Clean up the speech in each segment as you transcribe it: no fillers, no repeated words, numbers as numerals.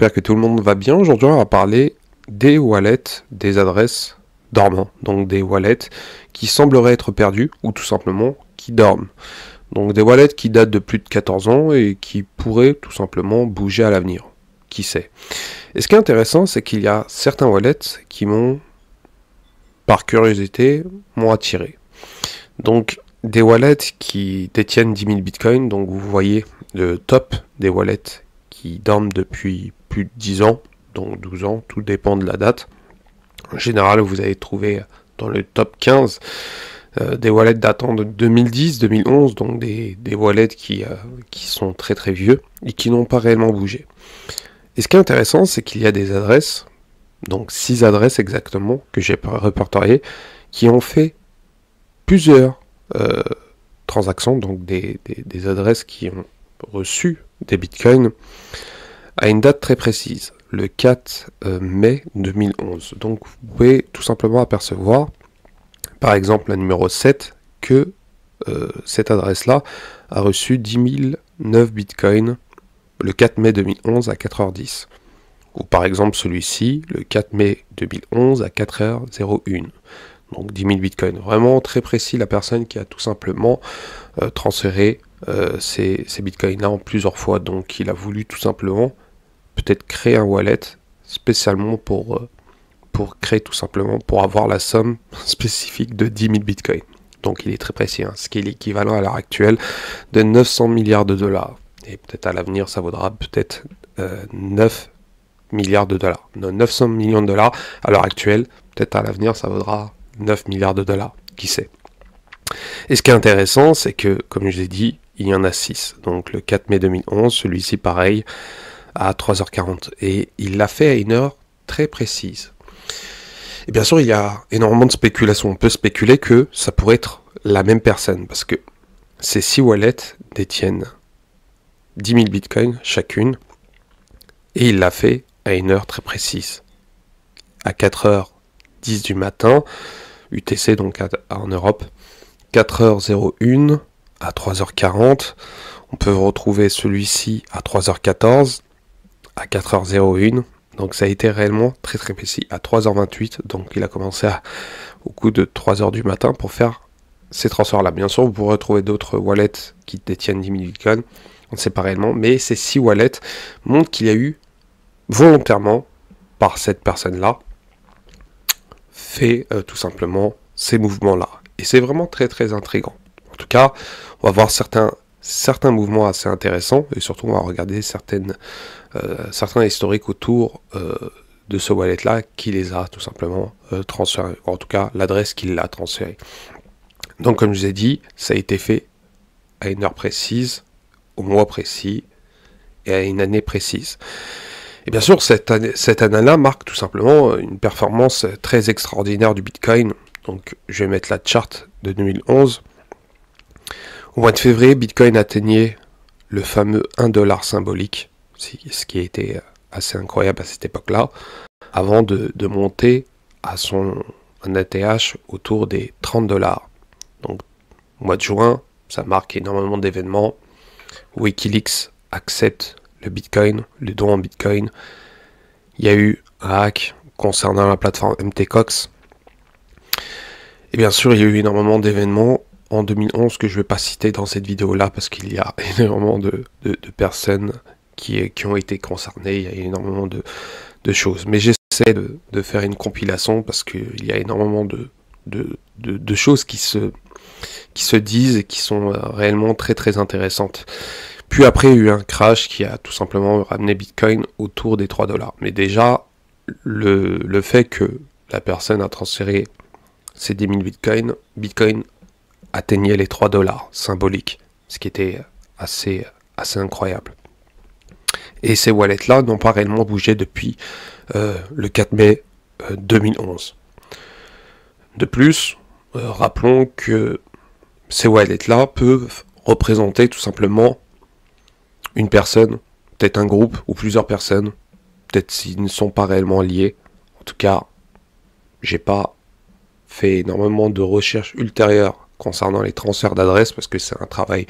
j'espère que tout le monde va bien. Aujourd'hui, on va parler des wallets, des adresses dormant, donc des wallets qui sembleraient être perdus ou tout simplement qui dorment. Donc des wallets qui datent de plus de 14 ans et qui pourraient tout simplement bouger à l'avenir. Qui sait? Et ce qui est intéressant, c'est qu'il y a certains wallets qui m'ont, par curiosité, m'ont attiré. Donc des wallets qui détiennent 10 000 bitcoins, donc vous voyez le top des wallets qui dorment depuis plus de 10 ans, donc 12 ans, tout dépend de la date. En général, vous allez trouver dans le top 15 des wallets datant de 2010, 2011, donc des wallets qui sont très très vieux et qui n'ont pas réellement bougé. Et ce qui est intéressant, c'est qu'il y a des adresses, donc 6 adresses exactement, que j'ai répertoriées, qui ont fait plusieurs transactions, donc des adresses qui ont reçu des bitcoins à une date très précise, le 4 mai 2011. Donc vous pouvez tout simplement apercevoir, par exemple la numéro 7, que cette adresse-là a reçu 10 009 bitcoins le 4 mai 2011 à 4h10. Ou par exemple celui-ci, le 4 mai 2011 à 4h01. Donc 10 000 bitcoins. Vraiment très précis, la personne qui a tout simplement transféré ces bitcoins-là en plusieurs fois. Donc il a voulu tout simplement peut-être créer un wallet spécialement pour créer tout simplement, pour avoir la somme spécifique de 10 000 bitcoins. Donc il est très précis, hein, ce qui est l'équivalent à l'heure actuelle de 900 milliards de dollars. Et peut-être à l'avenir, ça vaudra peut-être 9 milliards de dollars. Non, 900 millions de dollars à l'heure actuelle, peut-être à l'avenir, ça vaudra 9 milliards de dollars, qui sait. Et ce qui est intéressant, c'est que, comme je l'ai dit, il y en a 6. Donc le 4 mai 2011, celui-ci pareil, à 3h40. Et il l'a fait à une heure très précise. Et bien sûr, il y a énormément de spéculation. On peut spéculer que ça pourrait être la même personne, parce que ces 6 wallets détiennent 10 000 bitcoins chacune, et il l'a fait à une heure très précise. À 4h10 du matin, UTC donc en Europe, 4h01 à 3h40, on peut retrouver celui-ci à 3h14, à 4h01, donc ça a été réellement très très précis, à 3h28, donc il a commencé au coup de 3h du matin pour faire ces transferts-là. Bien sûr, vous pourrez retrouver d'autres wallets qui détiennent 10 000 bitcoins, on ne sait pas réellement, mais ces 6 wallets montrent qu'il y a eu volontairement, par cette personne-là, fait tout simplement ces mouvements-là. Et c'est vraiment très très intriguant. En tout cas, on va voir certains mouvements assez intéressants, et surtout on va regarder certains historiques autour de ce wallet-là qui les a tout simplement transférés, en tout cas l'adresse qui l'a transféré. Donc comme je vous ai dit, ça a été fait à une heure précise, au mois précis et à une année précise. Et bien sûr, cette année-là marque tout simplement une performance très extraordinaire du Bitcoin. Donc je vais mettre la charte de 2011. Au mois de février, Bitcoin atteignait le fameux 1 dollar symbolique, ce qui a été assez incroyable à cette époque-là, avant de monter à son ATH autour des 30 dollars. Donc au mois de juin, ça marque énormément d'événements. Wikileaks accepte le Bitcoin, le don en Bitcoin. Il y a eu un hack concernant la plateforme MTGOX. Et bien sûr, il y a eu énormément d'événements en 2011 que je ne vais pas citer dans cette vidéo-là parce qu'il y a énormément de personnes qui ont été concernées. Il y a énormément de choses. Mais j'essaie de faire une compilation parce qu'il y a énormément de choses qui se disent et qui sont réellement très très intéressantes. Puis après, il y a eu un crash qui a tout simplement ramené Bitcoin autour des 3 dollars. Mais déjà, le fait que la personne a transféré ces 10 000 Bitcoin atteignait les 3 dollars symboliques, ce qui était assez incroyable. Et ces wallets-là n'ont pas réellement bougé depuis le 4 mai 2011. De plus, rappelons que ces wallets-là peuvent représenter tout simplement une personne, peut-être un groupe ou plusieurs personnes, peut-être s'ils ne sont pas réellement liés. En tout cas, j'ai pas fait énormément de recherches ultérieures concernant les transferts d'adresses parce que c'est un travail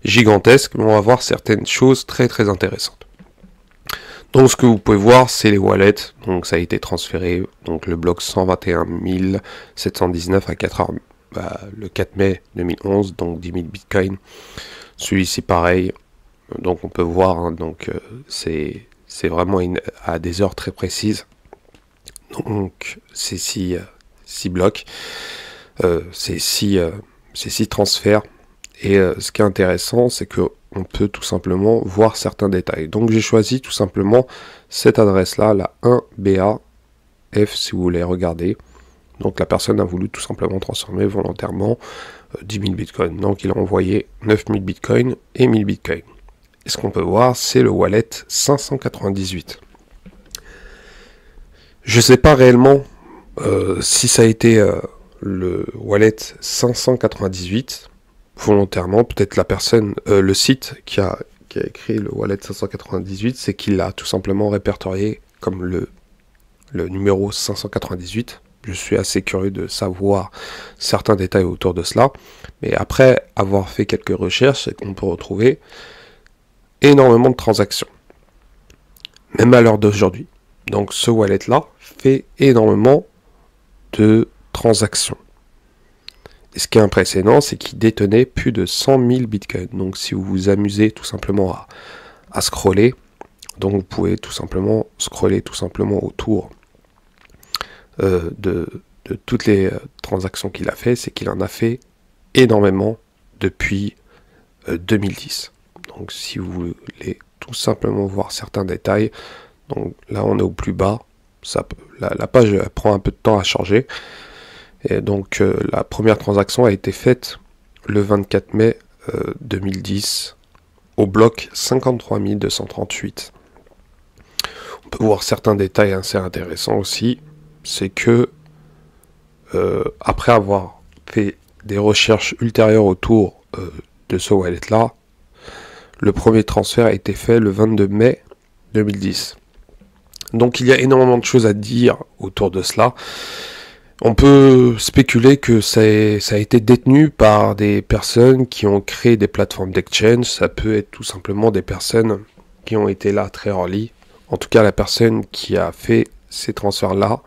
gigantesque, mais on va voir certaines choses très très intéressantes. Donc ce que vous pouvez voir, c'est les wallets. Donc ça a été transféré, donc le bloc 121 719 à 4 heures, le 4 mai 2011, donc 10 000 bitcoins. Celui-ci pareil. Donc on peut voir, hein, donc c'est vraiment à des heures très précises. Donc c'est 6 blocs, c'est 6 transferts. Et ce qui est intéressant, c'est que on peut tout simplement voir certains détails. Donc j'ai choisi tout simplement cette adresse-là, la 1BAF, si vous voulez regarder. Donc la personne a voulu tout simplement transformer volontairement 10 000 bitcoins. Donc il a envoyé 9 000 bitcoins et 1000 bitcoins. Et ce qu'on peut voir, c'est le wallet 598. Je ne sais pas réellement si ça a été le wallet 598 volontairement. Peut-être la personne, le site qui a écrit le wallet 598, c'est qu'il l'a tout simplement répertorié comme le numéro 598. Je suis assez curieux de savoir certains détails autour de cela. Mais après avoir fait quelques recherches, c'est qu'on peut retrouver énormément de transactions. Même à l'heure d'aujourd'hui. Donc ce wallet-là fait énormément de transactions. Et ce qui est impressionnant, c'est qu'il détenait plus de 100 000 bitcoins. Donc si vous vous amusez tout simplement à scroller, donc vous pouvez tout simplement scroller tout simplement autour de toutes les transactions qu'il a fait, c'est qu'il en a fait énormément depuis 2010. Donc si vous voulez tout simplement voir certains détails, donc là on est au plus bas, la page prend un peu de temps à charger. Et donc la première transaction a été faite le 24 mai 2010 au bloc 53 238. On peut voir certains détails assez intéressants aussi. C'est que après avoir fait des recherches ultérieures autour de ce wallet-là, le premier transfert a été fait le 22 mai 2010. Donc il y a énormément de choses à dire autour de cela. On peut spéculer que ça a été détenu par des personnes qui ont créé des plateformes d'exchange. Ça peut être tout simplement des personnes qui ont été là très early. En tout cas, la personne qui a fait ces transferts-là,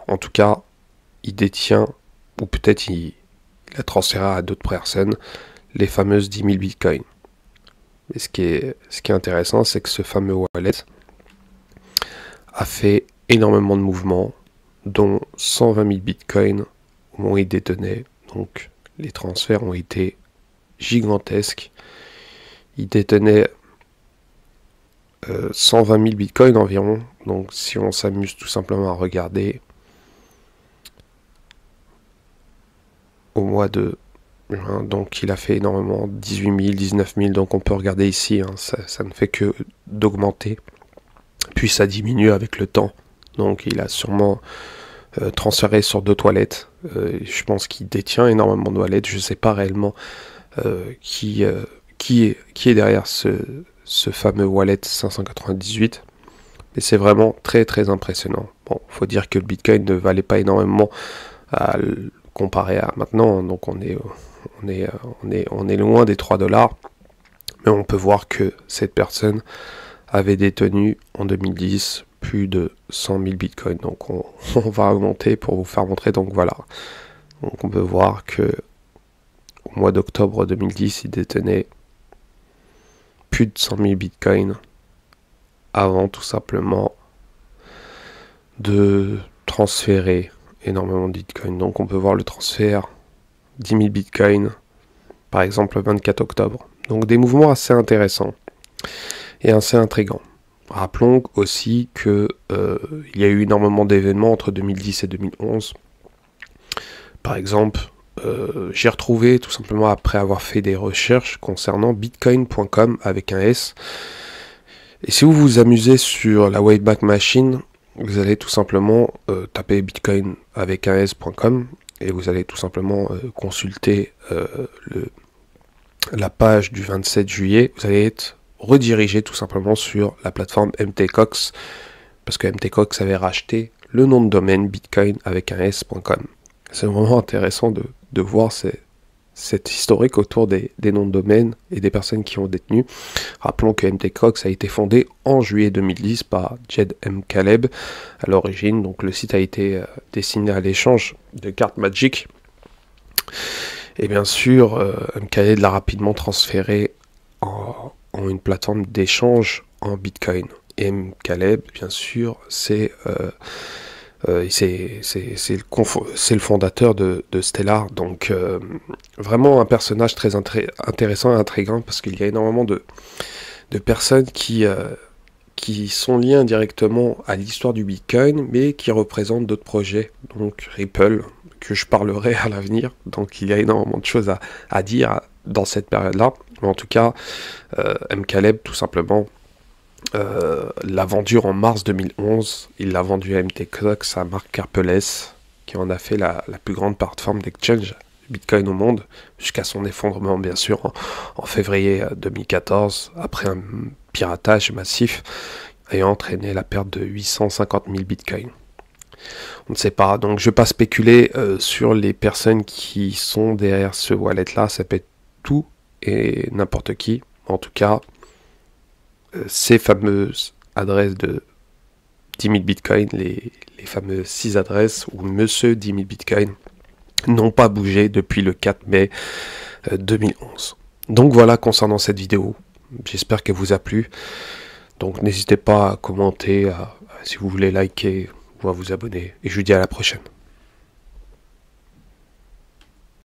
en tout cas, il détient, ou peut-être il a transféré à d'autres personnes, les fameuses 10 000 bitcoins. Et ce qui est intéressant, c'est que ce fameux wallet a fait énormément de mouvements, dont 120 000 bitcoins au moment où il détenait. Donc les transferts ont été gigantesques. Il détenait 120 000 bitcoins environ. Donc si on s'amuse tout simplement à regarder au mois de juin, donc il a fait énormément, 18 000, 19 000. Donc on peut regarder ici, hein, ça ne fait que d'augmenter. Puis ça diminue avec le temps. Donc il a sûrement transféré sur d'autres wallets. Je pense qu'il détient énormément de wallets. Je ne sais pas réellement qui est derrière ce fameux wallet 598. Mais c'est vraiment très très impressionnant. Bon, faut dire que le Bitcoin ne valait pas énormément comparé à maintenant. Donc on est loin des 3 $. Mais on peut voir que cette personne avait détenu en 2010 plus de 100 000 bitcoins. Donc on va augmenter pour vous faire montrer. Donc voilà. Donc on peut voir que au mois d'octobre 2010, il détenait plus de 100 000 bitcoins avant tout simplement de transférer énormément de bitcoins. Donc on peut voir le transfert 10 000 bitcoins par exemple le 24 octobre. Donc des mouvements assez intéressants et assez intrigants. Rappelons aussi que il y a eu énormément d'événements entre 2010 et 2011. Par exemple, j'ai retrouvé tout simplement après avoir fait des recherches concernant bitcoin.com avec un S. Et si vous vous amusez sur la Wayback Machine, vous allez tout simplement taper bitcoin avec un S.com et vous allez tout simplement consulter la page du 27 juillet. Vous allez être redirigé tout simplement sur la plateforme MTCox parce que MTCox avait racheté le nom de domaine bitcoin avec un S.com. C'est vraiment intéressant de voir ces cet historique autour des noms de domaine et des personnes qui ont détenu. Rappelons que MTCox a été fondé en juillet 2010 par Jed M. Caleb à l'origine. Donc le site a été destiné à l'échange de cartes Magic. Et bien sûr, M. Caleb l'a rapidement transféré en une plateforme d'échange en Bitcoin. Et M. Caleb, bien sûr, c'est le fondateur de Stellar, donc vraiment un personnage très intéressant et intriguant, parce qu'il y a énormément de personnes qui sont liées indirectement à l'histoire du Bitcoin, mais qui représentent d'autres projets, donc Ripple, que je parlerai à l'avenir. Donc il y a énormément de choses à dire dans cette période-là, mais en tout cas, M. Caleb, tout simplement, l'a vendu en mars 2011. Il l'a vendu à MTCox, à Mark Karpeles, qui en a fait la plus grande plateforme d'exchange Bitcoin au monde, jusqu'à son effondrement bien sûr en février 2014, après un piratage massif ayant entraîné la perte de 850 000 Bitcoins. On ne sait pas, donc je ne vais pas spéculer sur les personnes qui sont derrière ce wallet là, ça peut être tout et n'importe qui. En tout cas, ces fameuses adresses de 10 000 bitcoins, les fameuses 6 adresses, ou monsieur 10 000 bitcoins, n'ont pas bougé depuis le 4 mai 2011. Donc voilà concernant cette vidéo, j'espère qu'elle vous a plu. Donc n'hésitez pas à commenter, si vous voulez liker ou à vous abonner, et je vous dis à la prochaine.